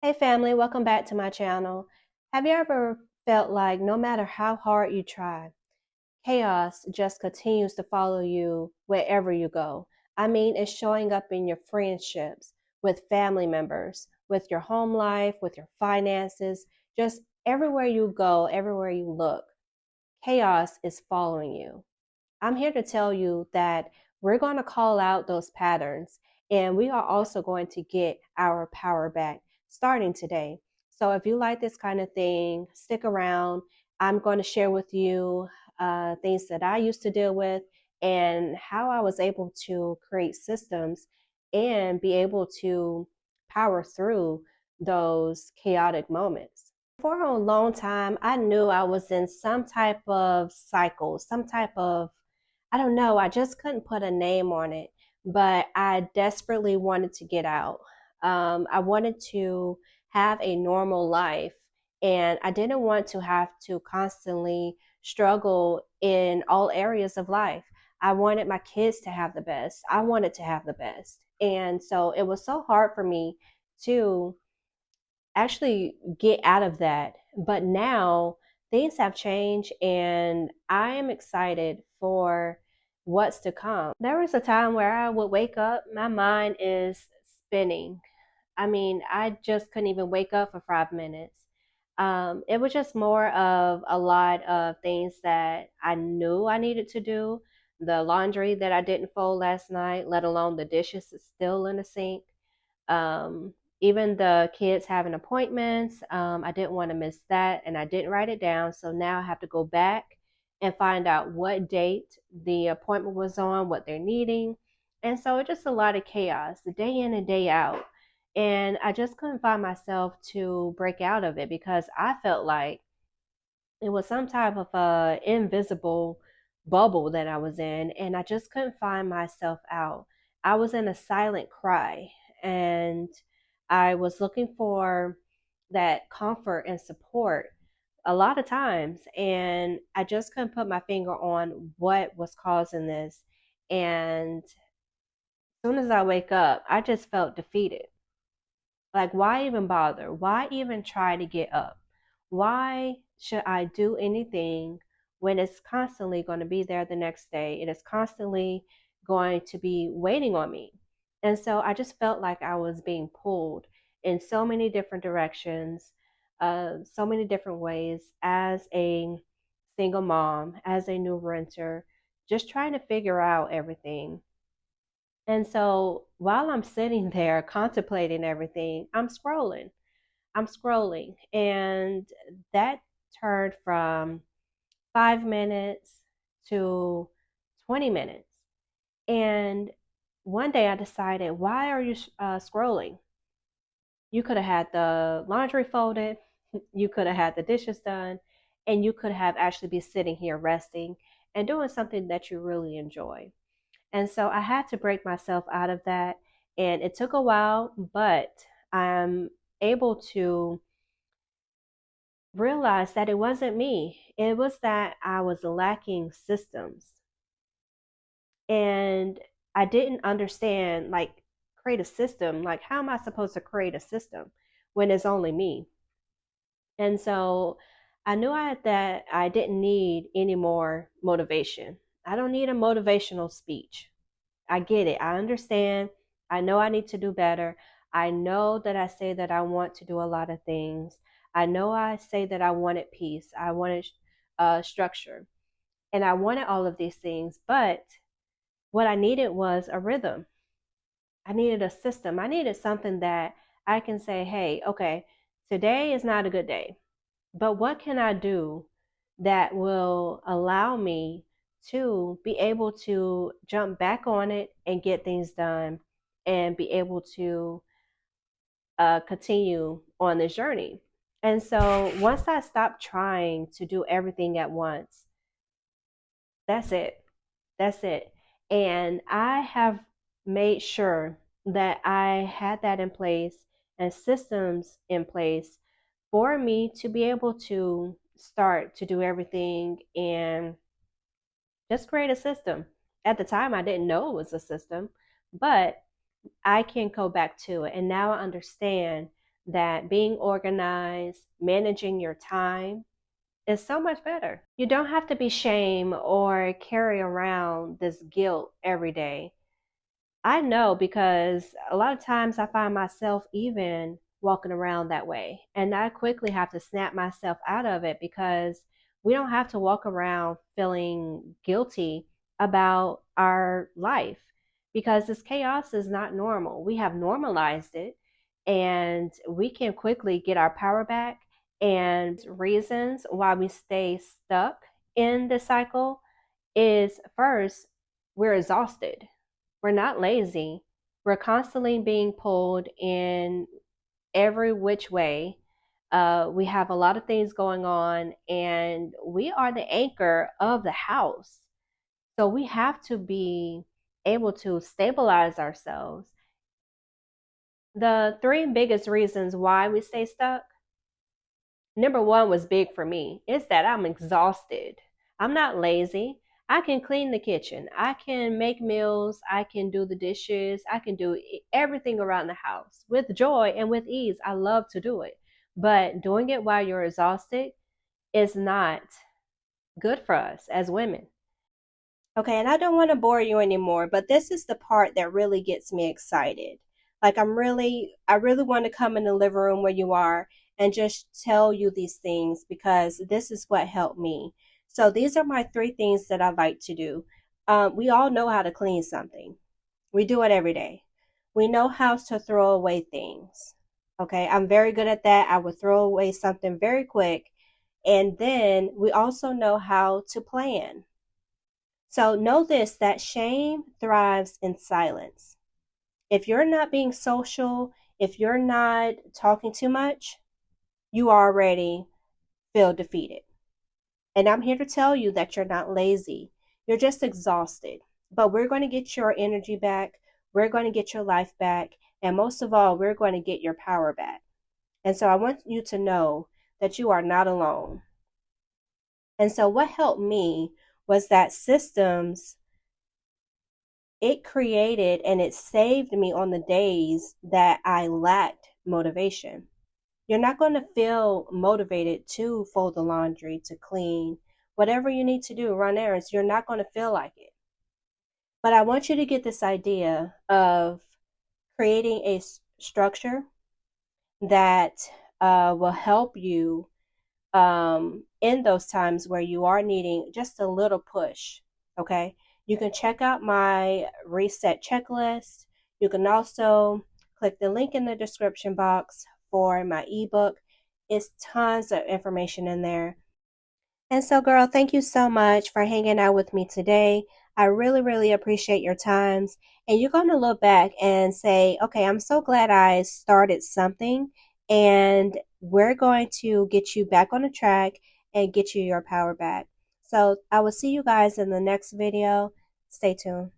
Hey family, welcome back to my channel. Have you ever felt like no matter how hard you try, chaos just continues to follow you wherever you go? I mean, it's showing up in your friendships, with family members, with your home life, with your finances, just everywhere you go, everywhere you look, chaos is following you. I'm here to tell you that we're going to call out those patterns and we are also going to get our power back starting today. So, if you like this kind of thing, stick around. I'm going to share with you things that I used to deal with and how I was able to create systems and be able to power through those chaotic moments. For a long time, I knew I was in some type of cycle, some type of, I don't know, I just couldn't put a name on it, but I desperately wanted to get out. I wanted to have a normal life, and I didn't want to have to constantly struggle in all areas of life. I wanted my kids to have the best. I wanted to have the best. And so it was so hard for me to actually get out of that. But now things have changed and I am excited for what's to come. There was a time where I would wake up, my mind is spinning. I mean, I just couldn't even wake up for 5 minutes. It was just more of a lot of things that I knew I needed to do. The laundry that I didn't fold last night, let alone the dishes is still in the sink. Um, Even the kids having appointments, I didn't want to miss that, and I didn't write it down. So now I have to go back and find out what date the appointment was on, what they're needing. And so it's just a lot of chaos, the day in and day out. And I just couldn't find myself to break out of it because I felt like it was some type of invisible bubble that I was in, and I just couldn't find myself out. I was in a silent cry, and I was looking for that comfort and support a lot of times, and I just couldn't put my finger on what was causing this. And as soon as I wake up, I just felt defeated. Like, why even bother? Why even try to get up? Why should I do anything when it's constantly going to be there the next day? It is constantly going to be waiting on me. And so I just felt like I was being pulled in so many different directions, so many different ways as a single mom, as a new renter, just trying to figure out everything. And so while I'm sitting there contemplating everything, I'm scrolling. And that turned from 5 minutes to 20 minutes. And one day I decided, why are you scrolling? You could have had the laundry folded, you could have had the dishes done, and you could have actually be sitting here resting and doing something that you really enjoy. And so I had to break myself out of that. And it took a while, but I'm able to realize that it wasn't me. It was that I was lacking systems. And I didn't understand, like, create a system. Like, how am I supposed to create a system when it's only me? And so I knew that I didn't need any more motivation. I don't need a motivational speech. I get it. I understand. I know I need to do better. I know that I say that I want to do a lot of things. I know I say that I wanted peace. I wanted structure. And I wanted all of these things. But what I needed was a rhythm. I needed a system. I needed something that I can say, hey, okay, today is not a good day. But what can I do that will allow me to be able to jump back on it and get things done and be able to continue on this journey? And so once I stopped trying to do everything at once, that's it. That's it. And I have made sure that I had that in place and systems in place for me to be able to start to do everything and just create a system. At the time, I didn't know it was a system, but I can go back to it. And now I understand that being organized, managing your time is so much better. You don't have to be shame or carry around this guilt every day. I know because a lot of times I find myself even walking around that way. And I quickly have to snap myself out of it because we don't have to walk around feeling guilty about our life because this chaos is not normal. We have normalized it and we can quickly get our power back. And reasons why we stay stuck in the cycle is first, we're exhausted. We're not lazy. We're constantly being pulled in every which way. We have a lot of things going on, and we are the anchor of the house. So we have to be able to stabilize ourselves. The three biggest reasons why we stay stuck, number one was big for me. It's that I'm exhausted. I'm not lazy. I can clean the kitchen. I can make meals. I can do the dishes. I can do everything around the house with joy and with ease. I love to do it. But doing it while you're exhausted is not good for us as women. Okay, and I don't want to bore you anymore, but this is the part that really gets me excited. Like I really want to come in the living room where you are and just tell you these things because this is what helped me. So these are my three things that I like to do. We all know how to clean something. We do it every day. We know how to throw away things. Okay, I'm very good at that. I would throw away something very quick. And then we also know how to plan. So know this, that shame thrives in silence. If you're not being social, if you're not talking too much, you already feel defeated. And I'm here to tell you that you're not lazy. You're just exhausted. But we're going to get your energy back. We're going to get your life back. And most of all, we're going to get your power back. And so I want you to know that you are not alone. And so what helped me was that systems, it created and it saved me on the days that I lacked motivation. You're not going to feel motivated to fold the laundry, to clean, whatever you need to do, run errands. You're not going to feel like it. But I want you to get this idea of creating a structure that will help you in those times where you are needing just a little push. Okay. You can check out my reset checklist. You can also click the link in the description box for my ebook. It's tons of information in there. And so, girl, thank you so much for hanging out with me today. I really, really appreciate your times. And you're going to look back and say, okay, I'm so glad I started something. And we're going to get you back on the track and get you your power back. So I will see you guys in the next video. Stay tuned.